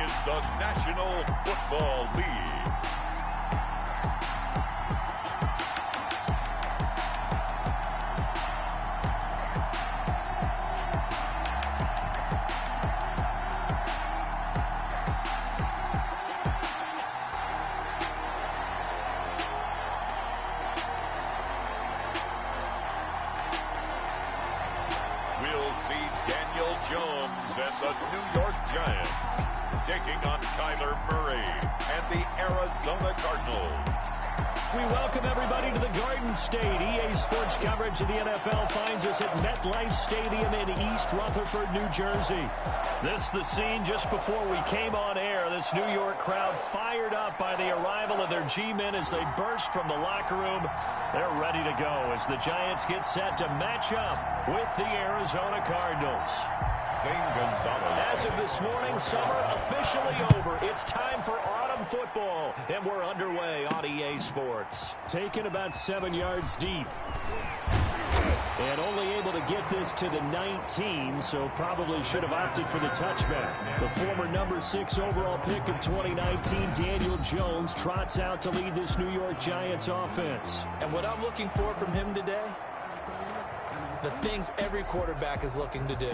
is the National Football League. We'll see Daniel Jones and the New York Giants taking on Kyler Murray and the Arizona Cardinals. We welcome everybody to the Garden State. EA Sports coverage of the NFL finds us at MetLife Stadium in East Rutherford, New Jersey. This is the scene just before we came on air. This New York crowd fired up by the arrival of their G-men as they burst from the locker room. They're ready to go as the Giants get set to match up with the Arizona Cardinals. As of this morning, summer officially over. It's time for autumn football, and we're underway on EA Sports. Taken about 7 yards deep. And only able to get this to the 19, so probably should have opted for the touchback. The former number 6 overall pick of 2019, Daniel Jones, trots out to lead this New York Giants offense. And what I'm looking for from him today, the things every quarterback is looking to do.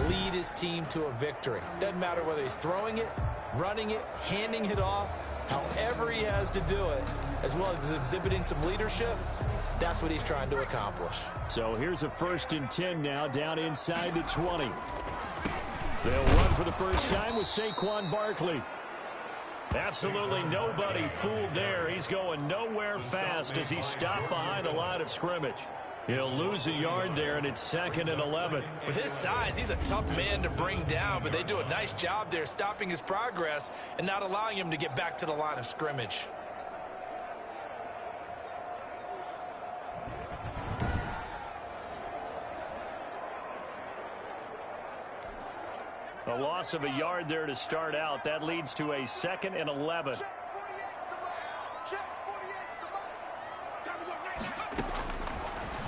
Lead his team to a victory. Doesn't matter whether he's throwing it, running it, handing it off, however he has to do it, as well as exhibiting some leadership. That's what he's trying to accomplish. So here's a 1st and 10 now, down inside the 20. They'll run for the first time with Saquon Barkley. Absolutely nobody fooled there. He's going nowhere fast as he stopped behind the line of scrimmage. He'll lose a yard there, and it's 2nd and 11. With his size, he's a tough man to bring down, but they do a nice job there stopping his progress and not allowing him to get back to the line of scrimmage. A loss of a yard there to start out. That leads to a 2nd and 11.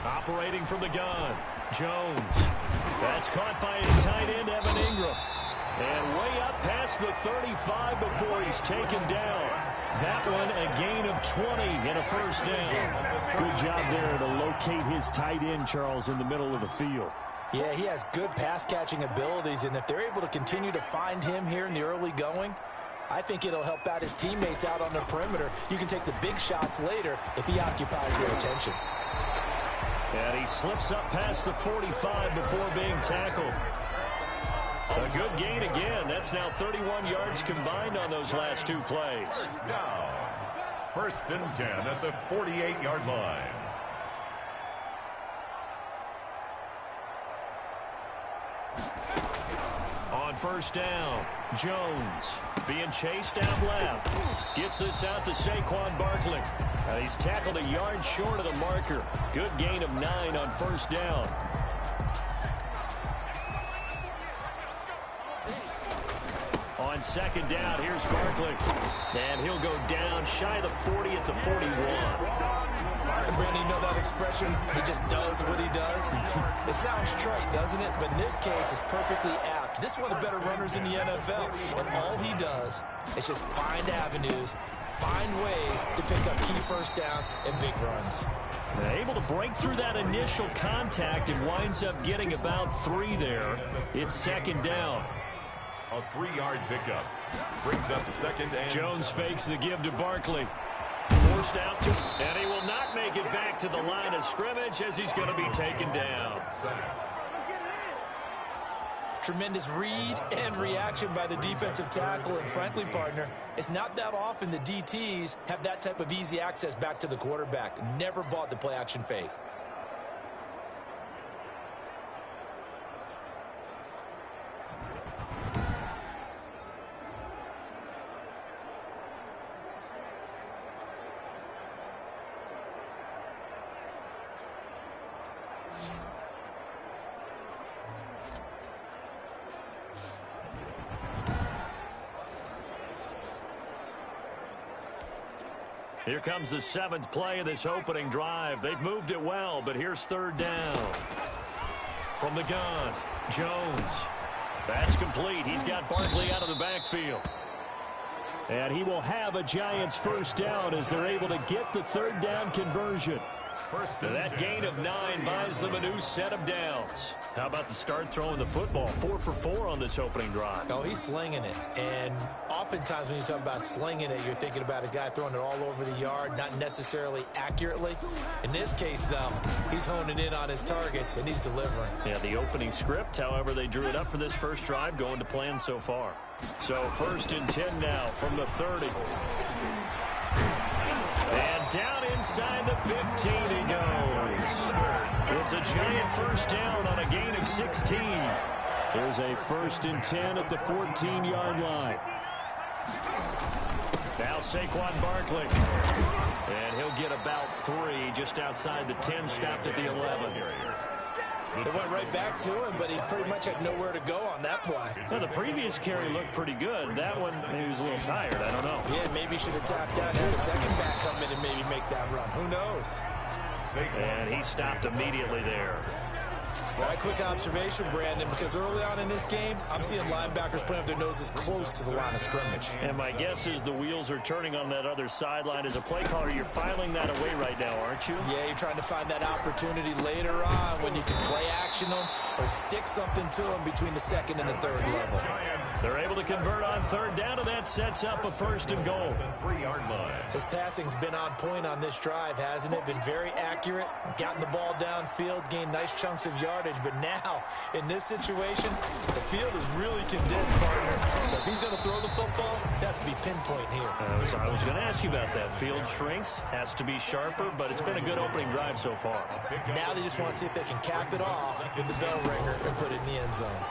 Operating from the gun, Jones. That's caught by his tight end, Evan Ingram. And way up past the 35 before he's taken down. That one a gain of 20 and a first down. Good job there to locate his tight end, Charles, in the middle of the field. Yeah, he has good pass-catching abilities, and if they're able to continue to find him here in the early going, I think it'll help out his teammates out on the perimeter. You can take the big shots later if he occupies their attention. And he slips up past the 45 before being tackled. A good gain again. That's now 31 yards combined on those last 2 plays. Now, 1st and 10 at the 48-yard line. On 1st down, Jones being chased down left. Gets this out to Saquon Barkley. He's tackled a yard short of the marker. Good gain of 9 on 1st down. On 2nd down, here's Barkley. And he'll go down shy of the 40 at the 41. And Brandon, you know that expression? He just does what he does. It sounds trite, doesn't it? But in this case, it's perfectly apt. This is one of the better runners in the NFL. And all he does is just find avenues, find ways to pick up key first downs and big runs. Able to break through that initial contact and winds up getting about 3 there. It's 2nd down. A 3-yard pickup brings up 2nd and Jones 7. fakes the give to Barkley. Forced out to, and he will not make it back to the line of scrimmage as he's going to be taken down. Tremendous read and reaction by the defensive tackle, and frankly, partner, it's not that often the DTs have that type of easy access back to the quarterback. Never bought the play action fake. Here comes the 7th play of this opening drive. They've moved it well, but here's 3rd down. From the gun, Jones. That's complete. He's got Barkley out of the backfield. And he will have a Giants first down as they're able to get the third down conversion. That gain of 9 buys them a new set of downs. How about the start throwing the football? 4 for 4 on this opening drive. Oh, he's slinging it. And oftentimes when you talk about slinging it, you're thinking about a guy throwing it all over the yard, not necessarily accurately. In this case, though, he's honing in on his targets, and he's delivering. Yeah, the opening script, however, they drew it up for this first drive, going to plan so far. So 1st and 10 now from the 30. And down inside the 15 he goes. It's a Giant first down on a gain of 16. There's a 1st and 10 at the 14-yard line. Now Saquon Barkley. And he'll get about 3 just outside the 10, stopped at the 11. They went right back to him, but he pretty much had nowhere to go on that play. Now, the previous carry looked pretty good. That one, maybe he was a little tired. I don't know. Yeah, maybe he should have tapped out, had a second back come in and maybe make that run. Who knows? And he stopped immediately there. Well, a quick observation, Brandon, because early on in this game, I'm seeing linebackers putting up their noses close to the line of scrimmage. And my guess is the wheels are turning on that other sideline. As a play caller, you're filing that away right now, aren't you? Yeah, you're trying to find that opportunity later on when you can play action them or stick something to them between the 2nd and the 3rd level. They're able to convert on 3rd down, and that sets up a 1st and goal. His passing's been on point on this drive, hasn't it? Been very accurate, gotten the ball downfield, gained nice chunks of yardage. But now, in this situation, the field is really condensed, partner. So if he's going to throw the football, that has to be pinpoint here. I was going to ask you about that. Field shrinks, has to be sharper, but it's been a good opening drive so far. Now they just want to see if they can cap it off with the bell ringer and put it in the end zone.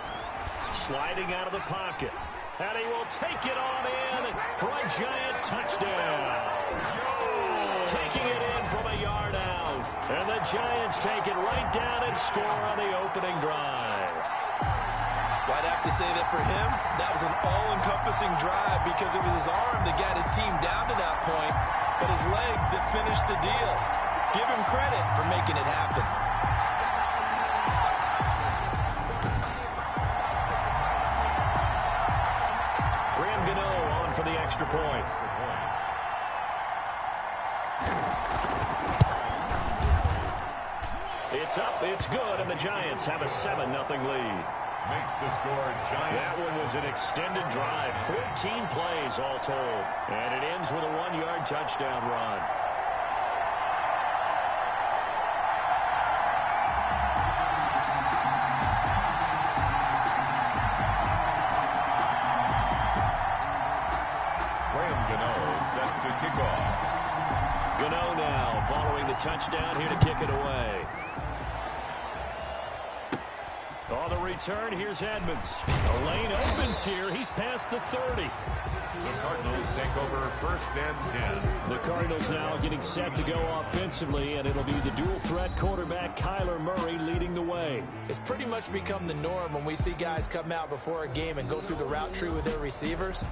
Sliding out of the pocket. And he will take it on in for a Giant touchdown. Taking it in from a yard out. And the Giants take it right down and score on the opening drive. Well, I'd have to say that for him, that was an all-encompassing drive because it was his arm that got his team down to that point, but his legs that finished the deal. Give him credit for making it happen. For the extra point. It's up, it's good, and the Giants have a 7-0 lead. Makes the score Giants. That one was an extended drive, 14 plays all told, and it ends with a 1-yard touchdown run. Set to kick off. Gano now following the touchdown here to kick it away. On the return, here's Edmonds. The lane opens here. He's past the 30. The Cardinals take over 1st and 10. The Cardinals now getting set to go offensively, and it'll be the dual-threat quarterback Kyler Murray leading the way. It's pretty much become the norm when we see guys come out before a game and go through the route tree with their receivers.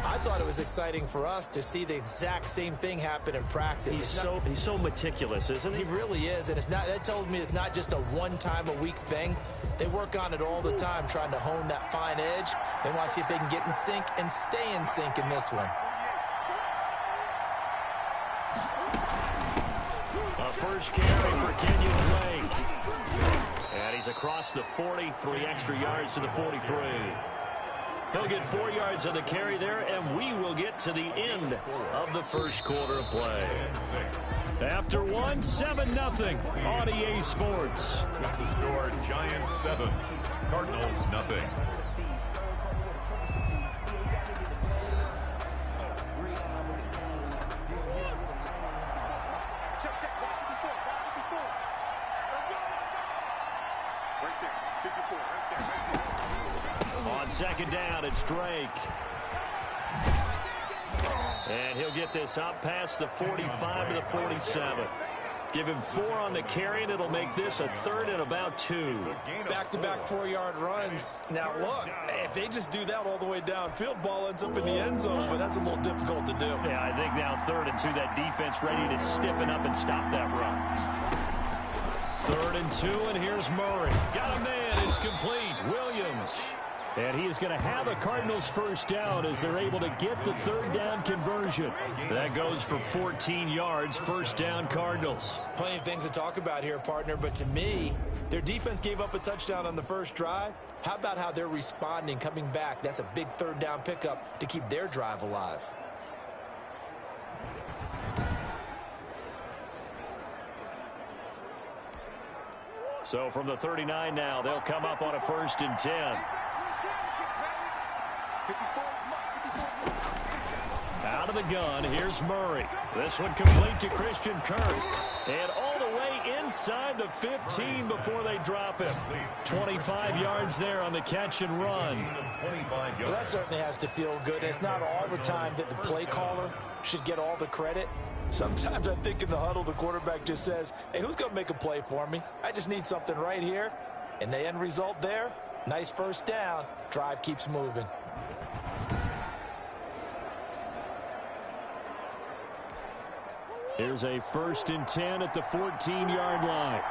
I thought it was exciting for us to see the exact same thing happen in practice. He's so meticulous, isn't he? He really is, and that tells me it's not just a one-time-a-week thing. They work on it all the time, trying to hone that fine edge. They want to see if they can get in sync and stay in sync in this one. A first carry for Kenyon Drake. And he's across the 40, 3 extra yards to the 43. He'll get 4 yards on the carry there, and we will get to the end of the first quarter of play. After 7-0 on EA Sports. With the score, Giants 7, Cardinals nothing. On 2nd down, it's Drake. And he'll get this up past the 45 to the 47. Give him 4 on the carry, and it'll make this a 3rd and about 2. Back-to-back 4-yard runs. Now, look, if they just do that all the way downfield, ball ends up in the end zone, but that's a little difficult to do. Yeah, I think now 3rd and 2, that defense ready to stiffen up and stop that run. 3rd and 2, and here's Murray. Got a man, it's complete. Williams. And he is going to have a Cardinals first down as they're able to get the third down conversion. That goes for 14 yards, first down Cardinals. Plenty of things to talk about here, partner, but to me, their defense gave up a touchdown on the first drive. How about how they're responding, coming back? That's a big third down pickup to keep their drive alive. So from the 39 now, they'll come up on a 1st and 10. Out of the gun, here's Murray. This one complete to Christian Kirk. And all the way inside the 15 before they drop him. 25 yards there on the catch and run. Well, that certainly has to feel good. It's not all the time that the play caller should get all the credit. Sometimes I think in the huddle, the quarterback just says, hey, who's going to make a play for me? I just need something right here. And the end result there, nice first down. Drive keeps moving. Here's a 1st and 10 at the 14-yard line.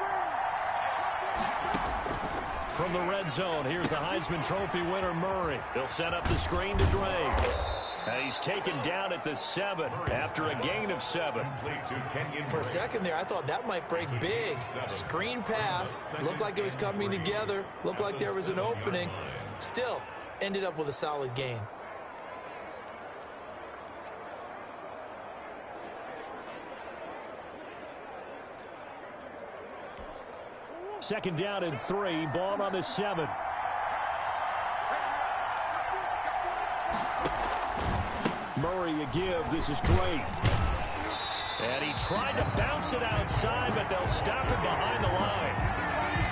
From the red zone, here's the Heisman Trophy winner, Murray. He'll set up the screen to Drake. And he's taken down at the 7 after a gain of 7. For a second there, I thought that might break big. Screen pass. Looked like it was coming together. Looked like there was an opening. Still, ended up with a solid gain. Second down and 3. Ball on the 7. Murray a give. This is Drake. And he tried to bounce it outside, but they'll stop him behind the line.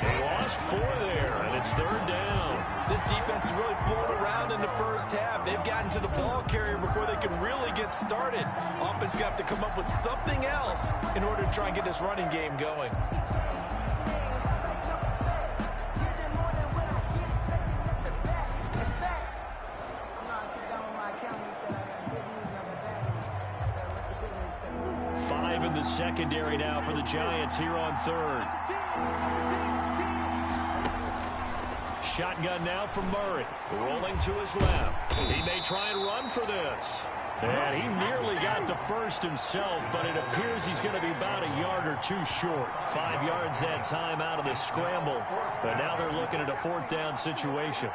They lost 4 there, and it's 3rd down. This defense is really flown around in the first half. They've gotten to the ball carrier before they can really get started. Offense got to have to come up with something else in order to try and get this running game going. Secondary now for the Giants here on 3rd. Shotgun now from Murray. Rolling to his left. He may try and run for this. And he nearly got the first himself, but it appears he's going to be about a yard or 2 short. 5 yards that time out of the scramble. But now they're looking at a 4th down situation.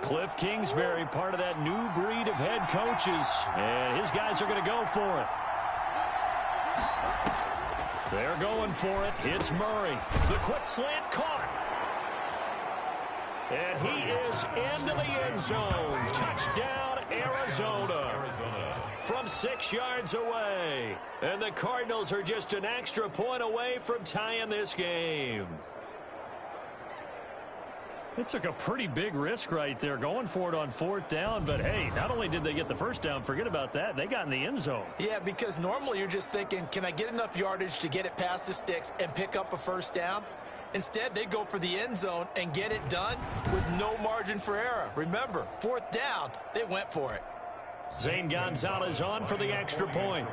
Cliff Kingsbury, part of that new breed of head coaches, and his guys are going to go for it. They're going for it. It's Murray. The quick slant caught. And he is into the end zone. Touchdown, Arizona. From 6 yards away. And the Cardinals are just an extra point away from tying this game. It took a pretty big risk right there going for it on 4th down. But, hey, not only did they get the first down, forget about that, they got in the end zone. Yeah, because normally you're just thinking, can I get enough yardage to get it past the sticks and pick up a first down? Instead, they go for the end zone and get it done with no margin for error. Remember, 4th down, they went for it. Zane Gonzalez on for the extra point.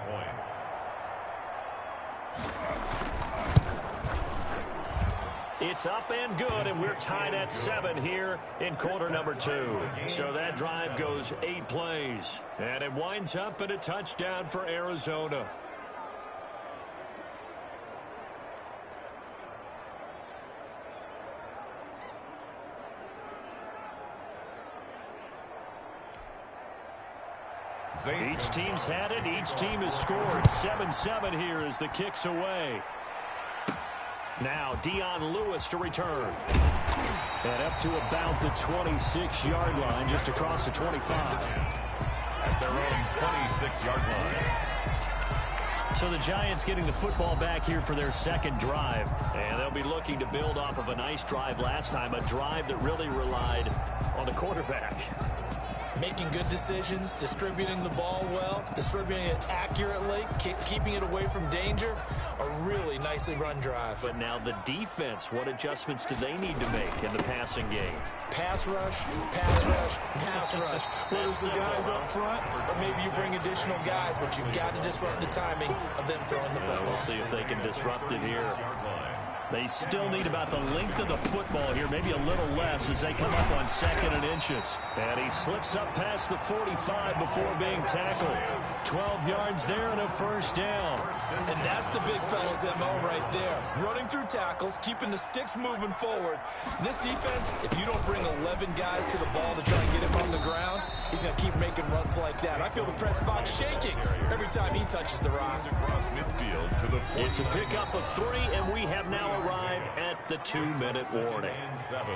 It's up and good, and we're tied at 7 here in quarter number 2. So that drive goes 8 plays, and it winds up in a touchdown for Arizona. Each team's had it. Each team has scored. 7-7 here as the kick's away. Now Dion Lewis to return. And up to about the 26-yard line, just across the 25. At their own 26-yard line. So the Giants getting the football back here for their second drive. And they'll be looking to build off of a nice drive last time, a drive that really relied on the quarterback. Making good decisions, distributing the ball well, distributing it accurately, keeping it away from danger. A really nicely run drive. But now the defense, what adjustments do they need to make in the passing game? Pass rush, pass rush, pass rush. Whether it's the guys up front or maybe you bring additional guys, but you've got to disrupt the timing of them throwing the football. We'll see if they can disrupt it here. They still need about the length of the football here, maybe a little less as they come up on 2nd and inches. And he slips up past the 45 before being tackled. 12 yards there and a first down. And that's the big fella's MO right there. Running through tackles, keeping the sticks moving forward. This defense, if you don't bring 11 guys to the ball to try and get him on the ground, he's going to keep making runs like that. I feel the press box shaking every time he touches the rock. It's a pickup of 3, and we have now arrived at the 2-minute warning.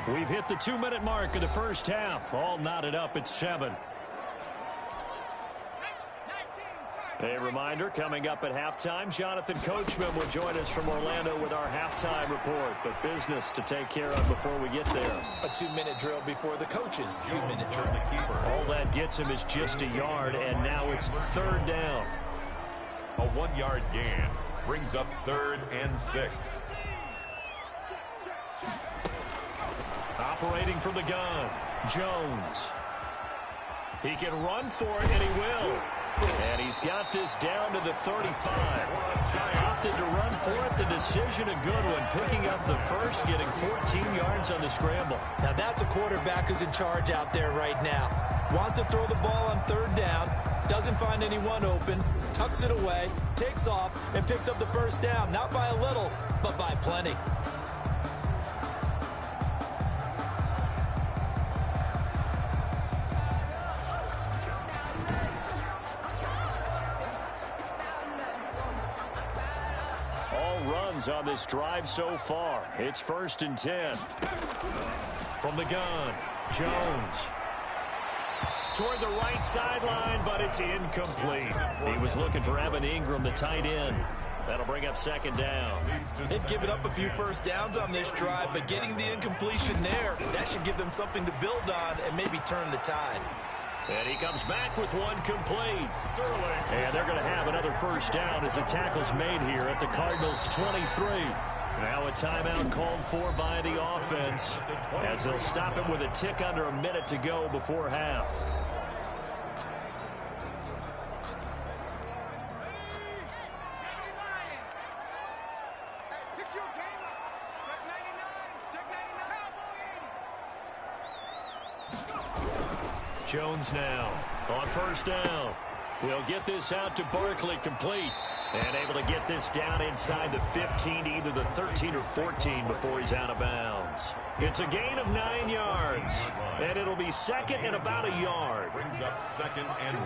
We've hit the 2-minute mark of the first half. All knotted up at 7. A reminder, coming up at halftime, Jonathan Coachman will join us from Orlando with our halftime report. But business to take care of before we get there. A 2-minute drill before the coach's 2-minute drill. All that gets him is just a yard, and now it's 3rd down. A 1-yard gain brings up 3rd and 6. Operating from the gun, Jones. He can run for it, and he will. And he's got this down to the 35. Opted to run for it. The decision a good one. Picking up the first, getting 14 yards on the scramble. Now that's a quarterback who's in charge out there right now. Wants to throw the ball on 3rd down. Doesn't find anyone open. Tucks it away. Takes off and picks up the first down. Not by a little, but by plenty. On this drive so far. It's 1st and 10. From the gun, Jones. Toward the right sideline, but it's incomplete. He was looking for Evan Ingram, the tight end. That'll bring up 2nd down. They've given up a few first downs on this drive, but getting the incompletion there, that should give them something to build on and maybe turn the tide. And he comes back with one complete. And they're going to have another first down as the tackle's made here at the Cardinals' 23. Now a timeout called for by the offense as they'll stop him with a tick under a minute to go before half. Jones now on 1st down. He'll get this out to Barkley, complete. And able to get this down inside the 15, either the 13 or 14 before he's out of bounds. It's a gain of 9 yards. And it'll be 2nd and about a yard. Brings up 2nd and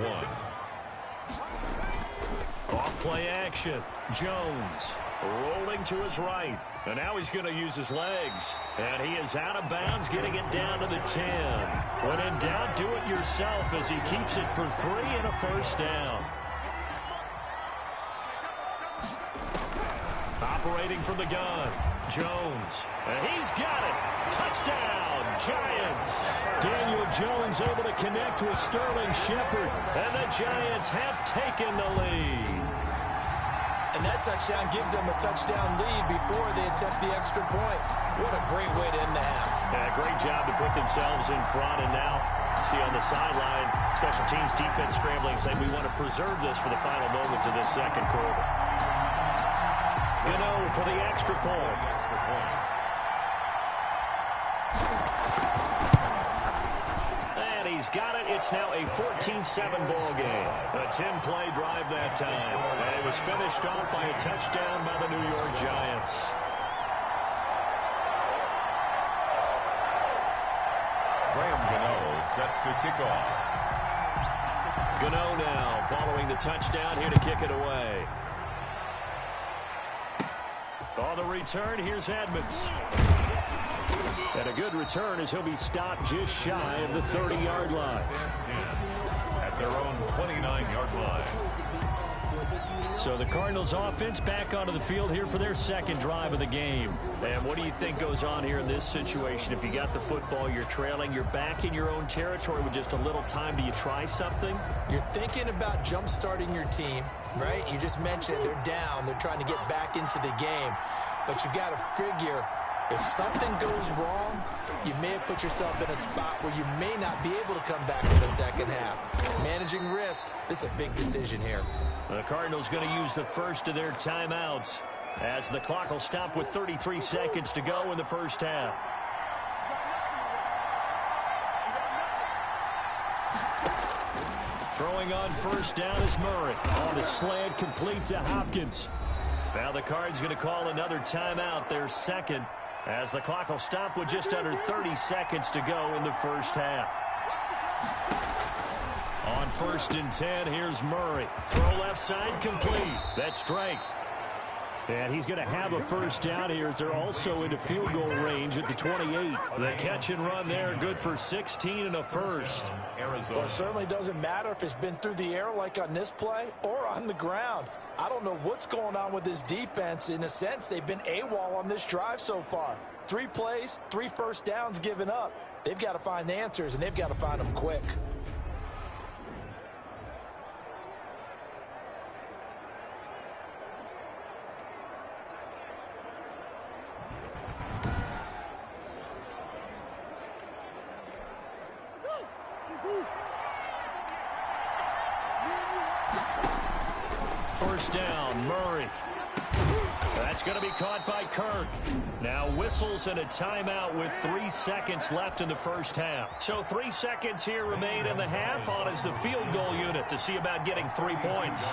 1. Off play action. Jones rolling to his right. And now he's going to use his legs. And he is out of bounds, getting it down to the 10. When in doubt, do it yourself as he keeps it for 3 and a first down. Operating from the gun, Jones. And he's got it. Touchdown, Giants. Daniel Jones able to connect with Sterling Shepard. And the Giants have taken the lead. And that touchdown gives them a touchdown lead before they attempt the extra point. What a great way to end the half. Yeah, great job to put themselves in front. And now, see on the sideline, special teams defense scrambling, saying we want to preserve this for the final moments of this second quarter. Gano for the extra point. And he's got it. It's now a 14-7 ball game. A 10-play drive that time. And it was finished off by a touchdown by the New York Giants. Graham Gano set to kick off. Gano now following the touchdown here to kick it away. On the return, here's Edmonds. And a good return as he'll be stopped just shy of the 30-yard line. At their own 29-yard line. So the Cardinals offense back onto the field here for their second drive of the game. And what do you think goes on here in this situation? If you got the football, you're trailing, you're back in your own territory with just a little time. Do you try something? You're thinking about jump-starting your team, right? You just mentioned it. They're down. They're trying to get back into the game. But you got to figure if something goes wrong, you may have put yourself in a spot where you may not be able to come back in the second half. Managing risk, this is a big decision here. The Cardinals going to use the first of their timeouts as the clock will stop with 33 seconds to go in the first half. Throwing on first down is Murray. On the slant, complete to Hopkins. Now the Cards going to call another timeout, their second, as the clock will stop with just under 30 seconds to go in the first half. On 1st and 10, here's Murray. Throw left side, complete. That's Drake. And he's going to have a first down here as they're also into field goal range at the 28. The catch and run there, good for 16 and a first. Well, it certainly doesn't matter if it's been through the air like on this play or on the ground. I don't know what's going on with this defense. In a sense, they've been AWOL on this drive so far. 3 plays, 3 first downs given up. They've got to find the answers, and they've got to find them quick. First down, Murray. That's going to be caught by Kirk. Now whistles and a timeout with 3 seconds left in the first half. So 3 seconds here remain in the half on as the field goal unit to see about getting 3 points.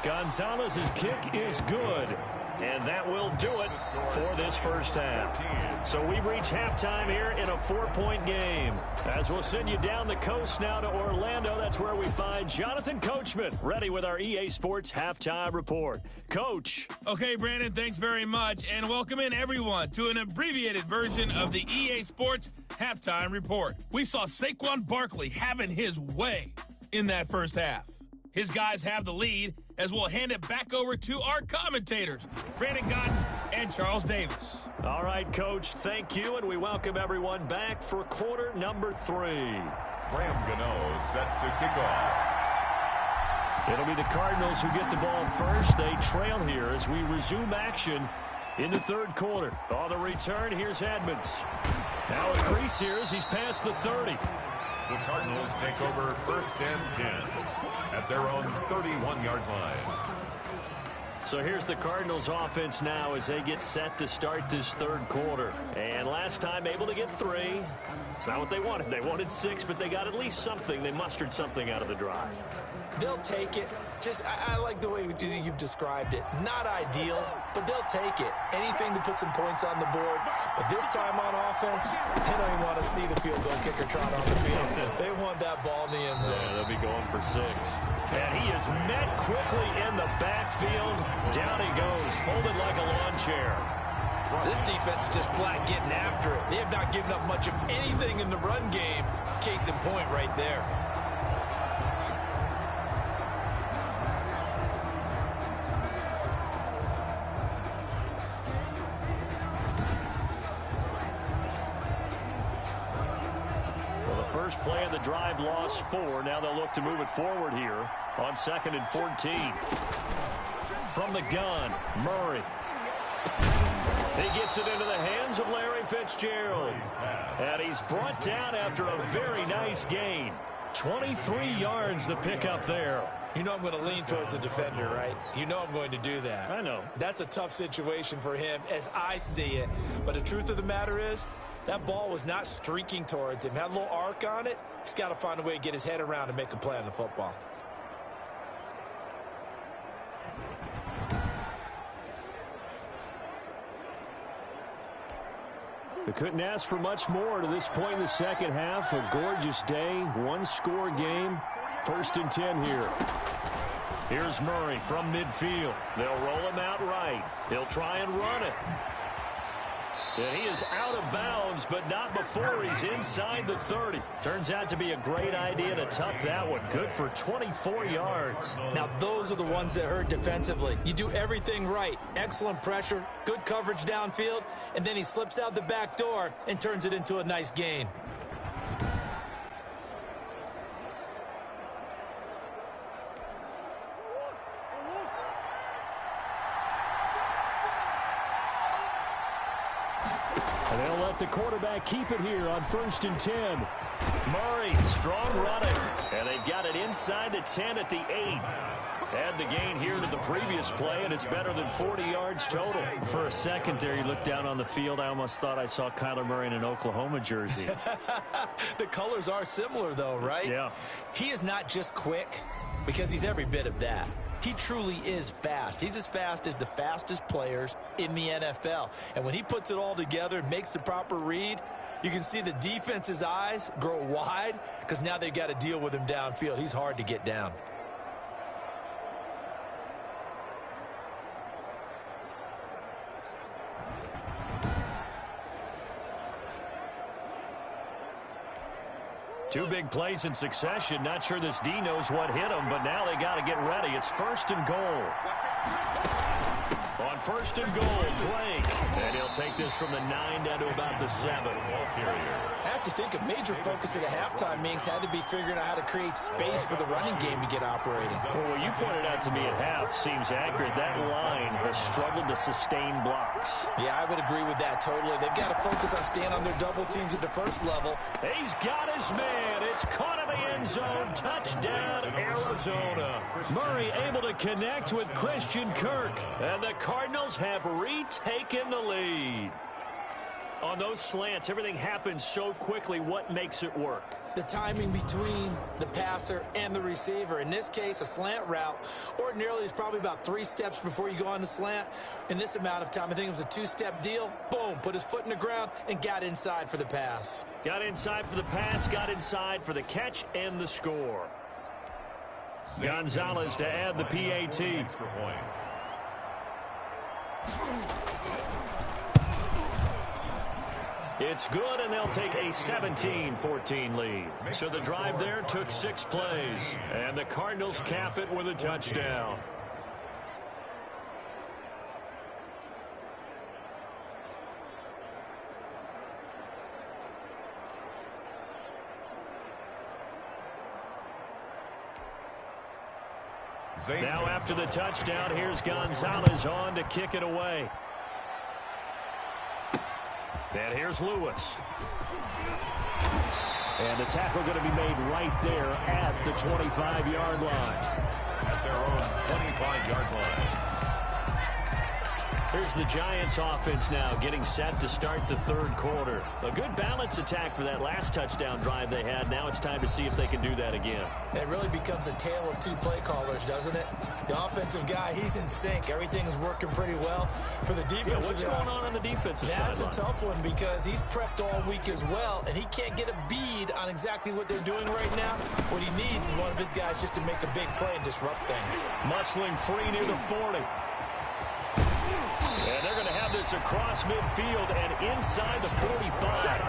Gonzalez's kick is good. And that will do it for this first half. So we've reached halftime here in a 4-point game. As we'll send you down the coast now to Orlando, that's where we find Jonathan Coachman, ready with our EA Sports Halftime Report. Coach. Okay, Brandon, thanks very much. And welcome in, everyone, to an abbreviated version of the EA Sports Halftime Report. We saw Saquon Barkley having his way in that first half. His guys have the lead as we'll hand it back over to our commentators, Brandon Gott and Charles Davis. All right, Coach, thank you, and we welcome everyone back for quarter number 3. Graham Gano set to kick off. It'll be the Cardinals who get the ball first. They trail here as we resume action in the third quarter. On the return, here's Edmonds. Now a crease here as he's past the 30. The Cardinals take over 1st and 10 at their own 31-yard line. So here's the Cardinals offense now as they get set to start this third quarter. And last time able to get 3. It's not what they wanted. They wanted 6, but they got at least something. They mustered something out of the drive. They'll take it. I like the way you've described it. Not ideal, but they'll take it. Anything to put some points on the board. But this time on offense, they don't even want to see the field goal kicker trot on the field. They want that ball in the end zone. Yeah, they'll be going for 6. And he is met quickly in the backfield. Down he goes, folded like a lawn chair. This defense is just flat getting after it. They have not given up much of anything in the run game. Case in point right there. First play of the drive lost 4. Now they'll look to move it forward here on 2nd and 14. From the gun, Murray. He gets it into the hands of Larry Fitzgerald. And he's brought down after a very nice gain. 23 yards the pickup there. You know I'm going to lean towards the defender, right? You know I'm going to do that. I know. That's a tough situation for him as I see it. But the truth of the matter is, that ball was not streaking towards him. Had a little arc on it. He's got to find a way to get his head around and make a play on the football. We couldn't ask for much more to this point in the second half. A gorgeous day, 1-score game. 1st and 10 here. Here's Murray from midfield. They'll roll him out right. He'll try and run it. And he is out of bounds, but not before he's inside the 30. Turns out to be a great idea to tuck that one. Good for 24 yards. Now, those are the ones that hurt defensively. You do everything right. Excellent pressure, good coverage downfield, and then he slips out the back door and turns it into a nice gain. And they'll let the quarterback keep it here on 1st and 10. Murray, strong running. And they've got it inside the 10 at the 8. Add the gain here to the previous play, and it's better than 40 yards total. For a second there, you looked down on the field. I almost thought I saw Kyler Murray in an Oklahoma jersey. The colors are similar, though, right? Yeah. He is not just quick, because he's every bit of that. He truly is fast. He's as fast as the fastest players in the NFL. And when he puts it all together and makes the proper read, you can see the defense's eyes grow wide because now they've got to deal with him downfield. He's hard to get down. Two big plays in succession. Not sure this D knows what hit him, but now they got to get ready. It's 1st and goal. On 1st and goal, Drake. And he'll take this from the 9 down to about the 7. I have to think a major focus of the halftime meetings had to be figuring out how to create space for the running game to get operating. Well, what you pointed out to me at half seems accurate. That line has struggled to sustain blocks. Yeah, I would agree with that totally. They've got to focus on staying on their double teams at the first level. He's got his man. It's caught in the end zone. Touchdown, Arizona. Murray able to connect with Christian Kirk. And the Cardinals have retaken the lead. On those slants, everything happens so quickly. What makes it work? The timing between the passer and the receiver. In this case, a slant route ordinarily is probably about 3 steps before you go on the slant. In this amount of time, I think it was a 2-step deal. Boom, put his foot in the ground and got inside for the pass. Got inside for the pass, got inside for the catch and the score. Gonzalez to add the PAT. It's good, and they'll take a 17-14 lead. So the drive there took 6 plays, and the Cardinals cap it with a touchdown. Now after the touchdown, here's Gonzalez on to kick it away. And here's Lewis. And the tackle going to be made right there at the 25-yard line. At their own 25-yard line. Here's the Giants offense now getting set to start the 3rd quarter. A good balance attack for that last touchdown drive they had. Now it's time to see if they can do that again. It really becomes a tale of 2 play callers, doesn't it? The offensive guy, he's in sync. Everything is working pretty well. For the defensive guy, what's going on the defensive side? That's a tough one because he's prepped all week as well, and he can't get a bead on exactly what they're doing right now. What he needs is one of his guys just to make a big play and disrupt things. Muscling free near the 40. And they're going to have this across midfield and inside the 45.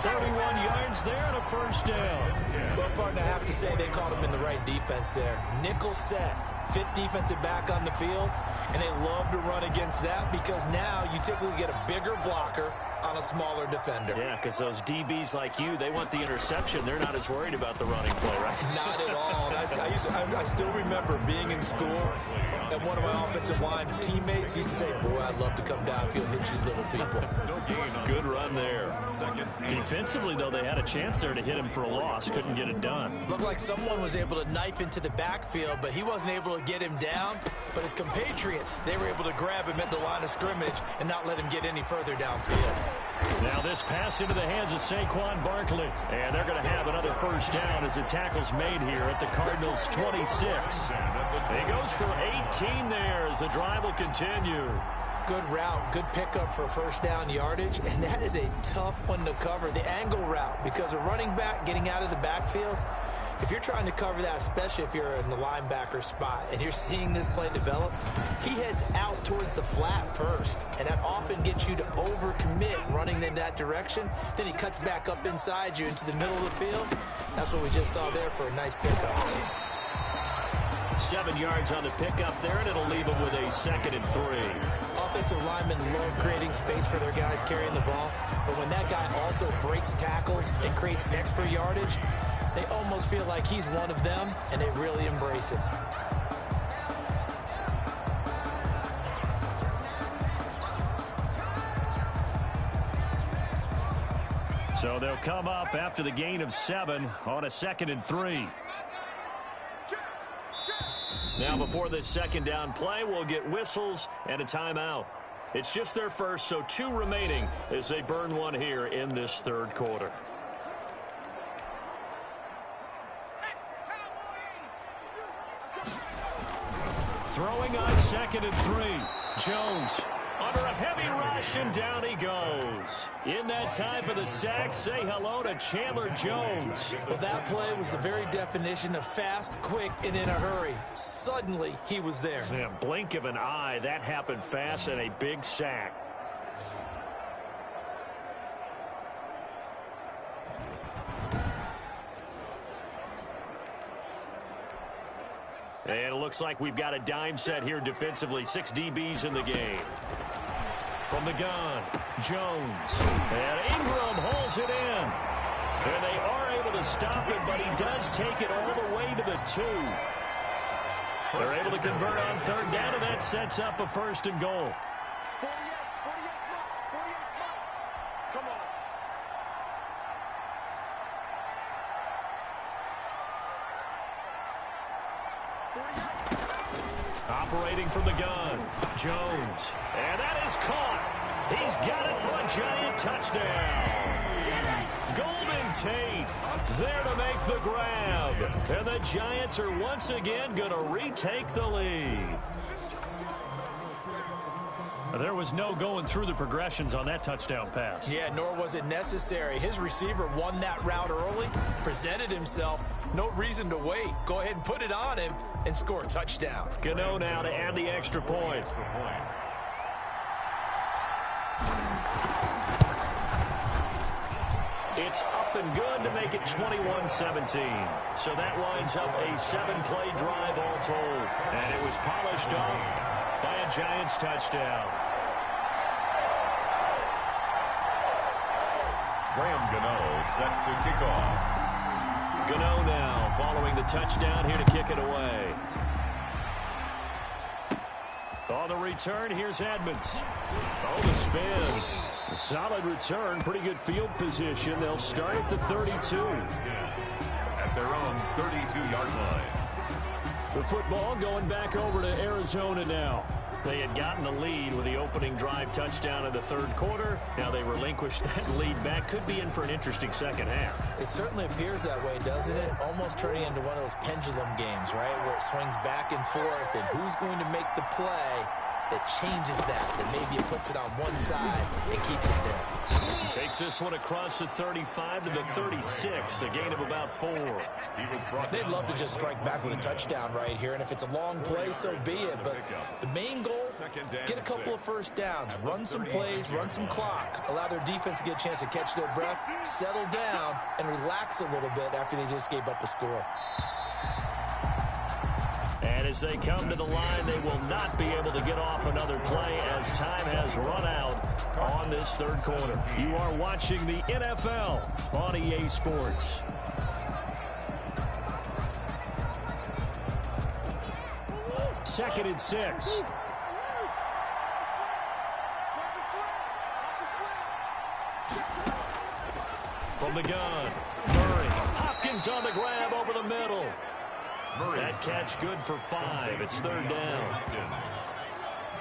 31 yards there and a 1st down. Well, partner, I have to say they called him in the right defense there. Nickel set, 5th defensive back on the field, and they love to run against that because now you typically get a bigger blocker on a smaller defender. Yeah, because those DBs like you, they want the interception. They're not as worried about the running play, right? Not at all. I still remember being in school, and one of my offensive line teammates used to say, boy, I'd love to come downfield and hit you little people. Good run there. Defensively, though, they had a chance there to hit him for a loss. Couldn't get it done. Looked like someone was able to knife into the backfield, but he wasn't able to get him down. But his compatriots, they were able to grab him at the line of scrimmage and not let him get any further downfield. Now this pass into the hands of Saquon Barkley. And they're going to have another 1st down as the tackle's made here at the Cardinals' 26. He goes for 18 there as the drive will continue. Good route, good pickup for 1st down yardage, and that is a tough one to cover. The angle route, because a running back getting out of the backfield, If you're trying to cover that, especially if you're in the linebacker spot and you're seeing this play develop, he heads out towards the flat first, and that often gets you to overcommit running in that direction. Then he cuts back up inside you into the middle of the field. That's what we just saw there for a nice pickup. 7 yards on the pickup there, and it'll leave them with a 2nd and 3. Offensive linemen love creating space for their guys carrying the ball, but when that guy also breaks tackles and creates extra yardage, they almost feel like he's one of them, and they really embrace it. So they'll come up after the gain of 7 on a 2nd and 3. Now before this 2nd down play, we'll get whistles and a timeout. It's just their first, so 2 remaining as they burn one here in this 3rd quarter. Throwing on 2nd and 3. Jones under a heavy rush, and down he goes. In that time for the sack, say hello to Chandler Jones. Well, that play was the very definition of fast, quick, and in a hurry. Suddenly, he was there. Yeah, blink of an eye, that happened fast, and a big sack. And it looks like we've got a dime set here defensively. 6 DBs in the game. From the gun, Jones. And Ingram holds it in. And they are able to stop it, but he does take it all the way to the 2. They're able to convert on 3rd down, and that sets up a 1st and goal. Operating from the gun, Jones. And that is caught. He's got it for a giant touchdown. Golden Tate there to make the grab. And the Giants are once again going to retake the lead. There was no going through the progressions on that touchdown pass. Yeah, nor was it necessary. His receiver won that route early, presented himself. No reason to wait. Go ahead and put it on him and score a touchdown. Gano now to add the extra point. It's up and good to make it 21-17. So that winds up a 7-play drive all told. And it was polished off by a Giants touchdown. Graham Gano set to kick off. Gano now following the touchdown here to kick it away. On the return, here's Edmonds. Oh, the spin. A solid return, pretty good field position. They'll start at the 32. At their own 32-yard line. The football going back over to Arizona now. They had gotten the lead with the opening drive touchdown in the 3rd quarter. Now they relinquished that lead back. Could be in for an interesting 2nd half. It certainly appears that way, doesn't it? Almost turning into one of those pendulum games, right, where it swings back and forth, and who's going to make the play that changes that maybe it puts it on one side and keeps it there. Takes this one across the 35 to the 36, a gain of about 4. They'd love to just strike back with a touchdown right here, and if it's a long play, so be it. But the main goal, get a couple of 1st downs, run some plays, run some clock, allow their defense to get a chance to catch their breath, settle down, and relax a little bit after they just gave up a score. And as they come to the line, they will not be able to get off another play as time has run out on this 3rd quarter. You are watching the NFL on EA Sports. Second and 6. From the gun, Murray. Hopkins on the grab over the middle. That catch good for 5. It's 3rd down.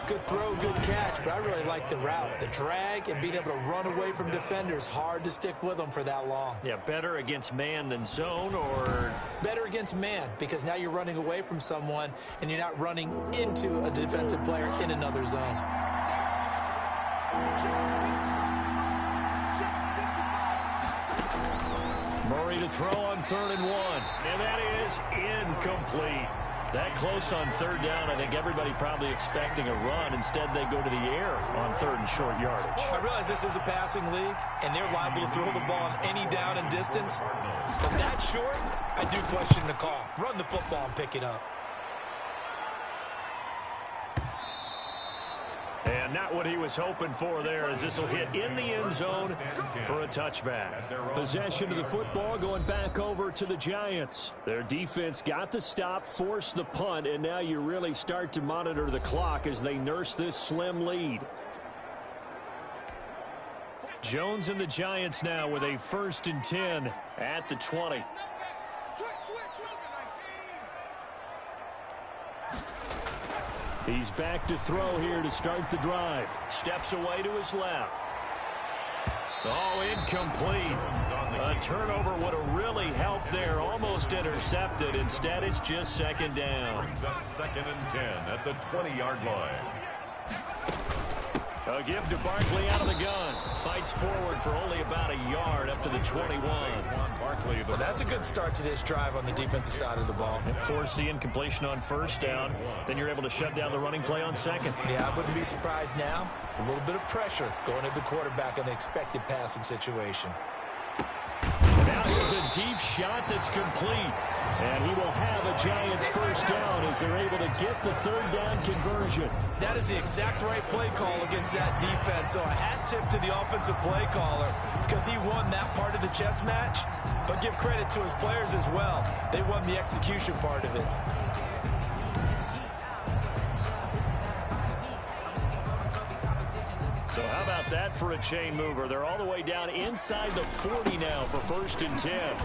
Good throw, good catch, but I really like the route. The drag and being able to run away from defenders, hard to stick with them for that long. Yeah, better against man than zone, or? Better against man, because now you're running away from someone and you're not running into a defensive player in another zone. Murray to throw on 3rd and 1. And that is incomplete. That close on 3rd down, I think everybody probably expecting a run. Instead, they go to the air on 3rd and short yardage. I realize this is a passing league, and they're liable to throw the ball on any down and distance. But that short, I do question the call. Run the football and pick it up. And not what he was hoping for there, as this will hit in the end zone for a touchback. Possession of the football going back over to the Giants. Their defense got the stop, forced the punt, and now you really start to monitor the clock as they nurse this slim lead. Jones and the Giants now with a 1st and 10 at the 20. He's back to throw here to start the drive. Steps away to his left. Oh, incomplete. A turnover would have really helped there. Almost intercepted. Instead, it's just 2nd down. Brings up 2nd and 10 at the 20-yard line. A give to Barkley out of the gun. Fights forward for only about a yard up to the 21. Well, that's a good start to this drive on the defensive side of the ball. Force the incompletion on 1st down. Then you're able to shut down the running play on 2nd. Yeah, I wouldn't be surprised now. A little bit of pressure going at the quarterback on the expected passing situation. Now here's a deep shot that's complete. And he will have a Giants 1st down as they're able to get the 3rd down conversion. That is the exact right play call against that defense. So a hat tip to the offensive play caller because he won that part of the chess match. But give credit to his players as well. They won the execution part of it. So how about that for a chain mover? They're all the way down inside the 40 now for 1st and 10.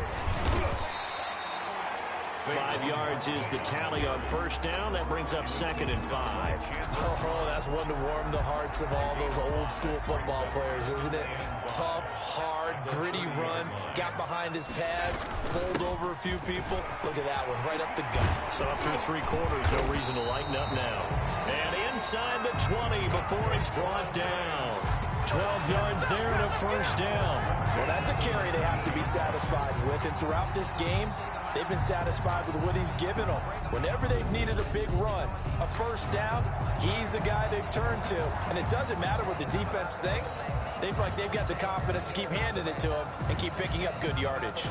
5 yards is the tally on 1st down. That brings up 2nd and 5. Oh, that's one to warm the hearts of all those old school football players, isn't it? Tough, hard, gritty run. Got behind his pads, bowled over a few people. Look at that one, right up the gut. So up through 3 quarters, no reason to lighten up now. And inside the 20 before he's brought down. 12 yards there and a 1st down. Well, that's a carry they have to be satisfied with. And throughout this game, they've been satisfied with what he's given them. Whenever they've needed a big run, a 1st down, he's the guy they've turned to. And it doesn't matter what the defense thinks. They've got the confidence to keep handing it to him and keep picking up good yardage.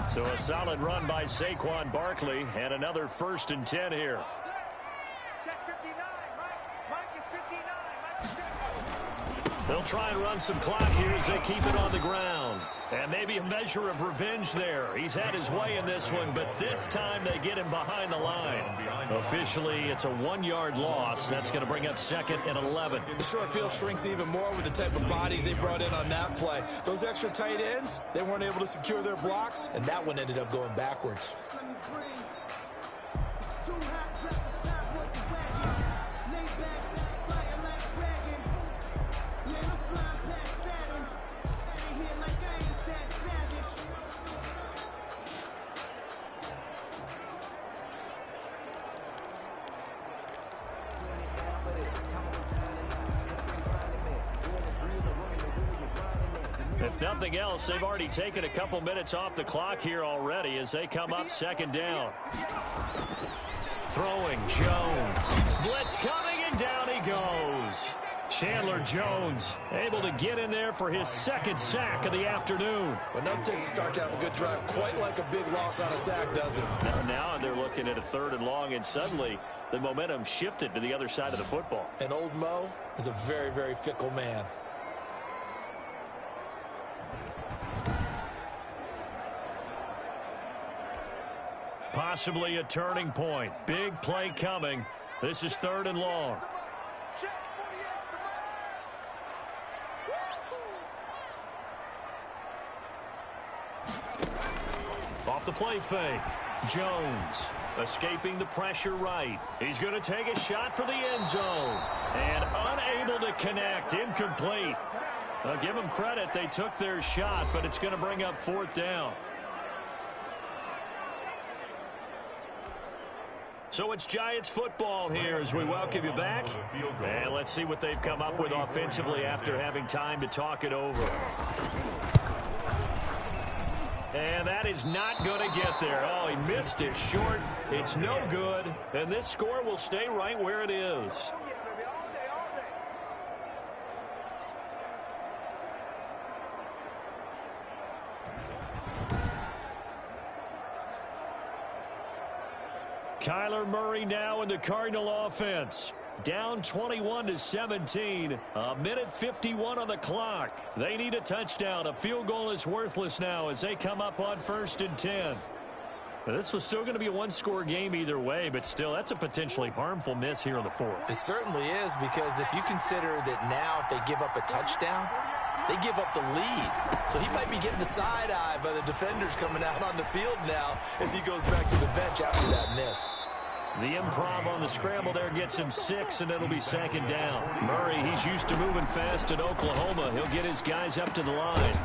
So a solid run by Saquon Barkley and another 1st and 10 here. They'll try and run some clock here as they keep it on the ground. And maybe a measure of revenge there. He's had his way in this one, but this time they get him behind the line. Officially, it's a 1-yard loss. That's going to bring up 2nd and 11. The short field shrinks even more with the type of bodies they brought in on that play. Those extra tight ends, they weren't able to secure their blocks, and that one ended up going backwards. If nothing else, they've already taken a couple minutes off the clock here already as they come up 2nd down. Throwing Jones. Blitz coming, and down he goes. Chandler Jones able to get in there for his 2nd sack of the afternoon. But enough takes to start to have a good drive. Quite like a big loss on a sack, does it? Now they're looking at a 3rd and long, and suddenly the momentum shifted to the other side of the football. And old Mo is a very, very fickle man. Possibly a turning point. Big play coming. This is 3rd and long. Off the play fake. Jones escaping the pressure right. He's going to take a shot for the end zone. And unable to connect. Incomplete. I'll give them credit. They took their shot, but it's going to bring up 4th down. So it's Giants football here as we welcome you back. And let's see what they've come up with offensively after having time to talk it over. And that is not going to get there. Oh, he missed it short. It's no good. And this score will stay right where it is. Kyler Murray now in the Cardinal offense. Down 21-17. A minute 51 on the clock. They need a touchdown. A field goal is worthless now as they come up on 1st and 10. This was still going to be a one-score game either way, but still, that's a potentially harmful miss here in the 4th. It certainly is, because if you consider that now if they give up a touchdown, they give up the lead. So he might be getting the side eye by the defenders coming out on the field now as he goes back to the bench after that miss. The improv on the scramble there gets him 6, and it'll be 2nd down. Murray, he's used to moving fast at Oklahoma. He'll get his guys up to the line.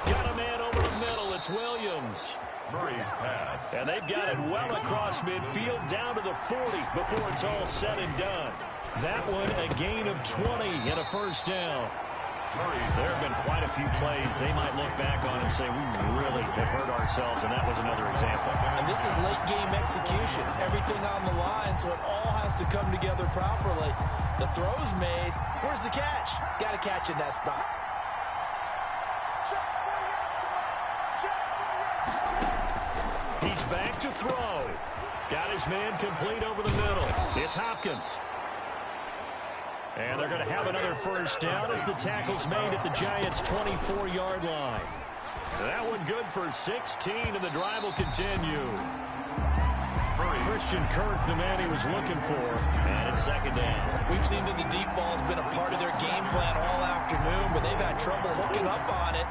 Got a man over the middle. It's Williams. Murray's pass. And they've got it well across midfield down to the 40 before it's all said and done. That one a gain of 20 and a 1st down. There have been quite a few plays they might look back on and say, we really have hurt ourselves, and that was another example. And this is late-game execution. Everything on the line, so it all has to come together properly. The throw's made. Where's the catch? Got to catch in that spot. He's back to throw. Got his man complete over the middle. It's Hopkins. And they're going to have another 1st down as the tackle's made at the Giants' 24-yard line. That one good for 16, and the drive will continue. Christian Kirk, the man he was looking for, and it's 2nd down. We've seen that the deep ball's been a part of their game plan all afternoon, but they've had trouble hooking up on it,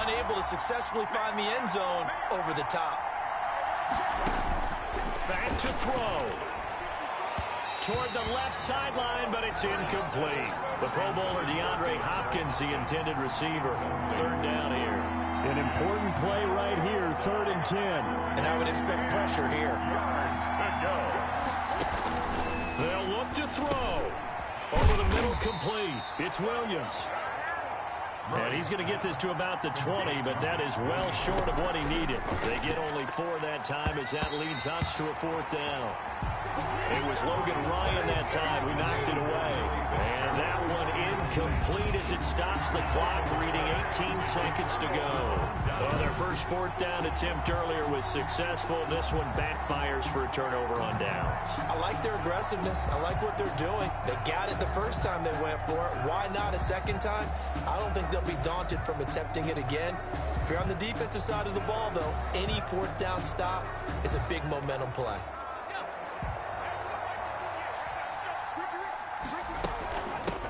unable to successfully find the end zone over the top. Back to throw. Toward the left sideline, but it's incomplete. The Pro Bowler DeAndre Hopkins, the intended receiver. 3rd down here. An important play right here, 3rd and 10. And I would expect pressure here. Yards to go. They'll look to throw. Over the middle, complete. It's Williams. And he's going to get this to about the 20, but that is well short of what he needed. They get only 4 that time as that leads us to a 4th down. It was Logan Ryan that time who knocked it away. And that one incomplete as it stops the clock, reading 18 seconds to go. Well, their first 4th down attempt earlier was successful. This one backfires for a turnover on downs. I like their aggressiveness. I like what they're doing. They got it the first time they went for it. Why not a second time? I don't think they'll be daunted from attempting it again. If you're on the defensive side of the ball, though, any 4th down stop is a big momentum play.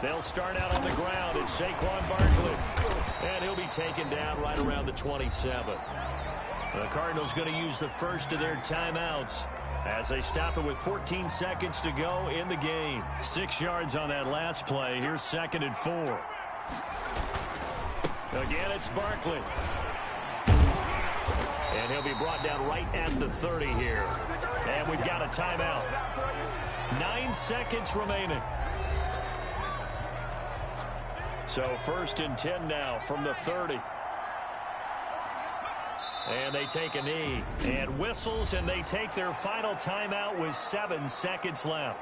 They'll start out on the ground. It's Saquon Barkley. And he'll be taken down right around the 27. The Cardinals going to use the first of their timeouts as they stop it with 14 seconds to go in the game. 6 yards on that last play. Here's 2nd and 4. Again, it's Barkley. And he'll be brought down right at the 30 here. And we've got a timeout. 9 seconds remaining. So 1st and 10 now from the 30. And they take a knee. And whistles, and they take their final timeout with 7 seconds left.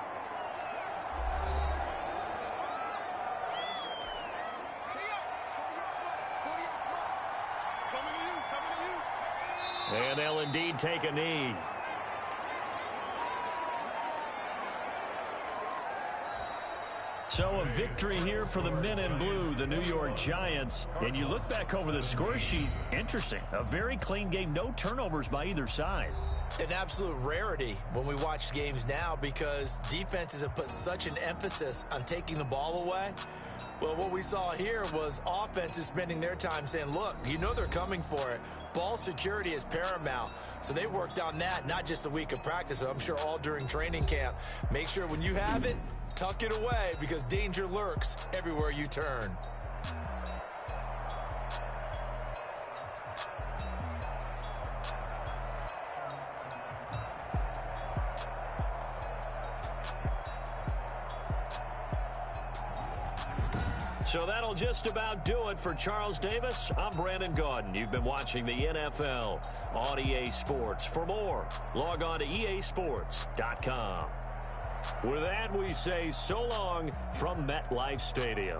And they'll indeed take a knee. So a victory here for the men in blue, the New York Giants. And you look back over the score sheet, interesting. A very clean game, no turnovers by either side. An absolute rarity when we watch games now because defenses have put such an emphasis on taking the ball away. Well, what we saw here was offenses spending their time saying, look, you know they're coming for it. Ball security is paramount. So they worked on that, not just a week of practice, but I'm sure all during training camp. Make sure when you have it, tuck it away because danger lurks everywhere you turn. So that'll just about do it for Charles Davis. I'm Brandon Gaudin. You've been watching the NFL on EA Sports. For more, log on to easports.com. With that, we say so long from MetLife Stadium.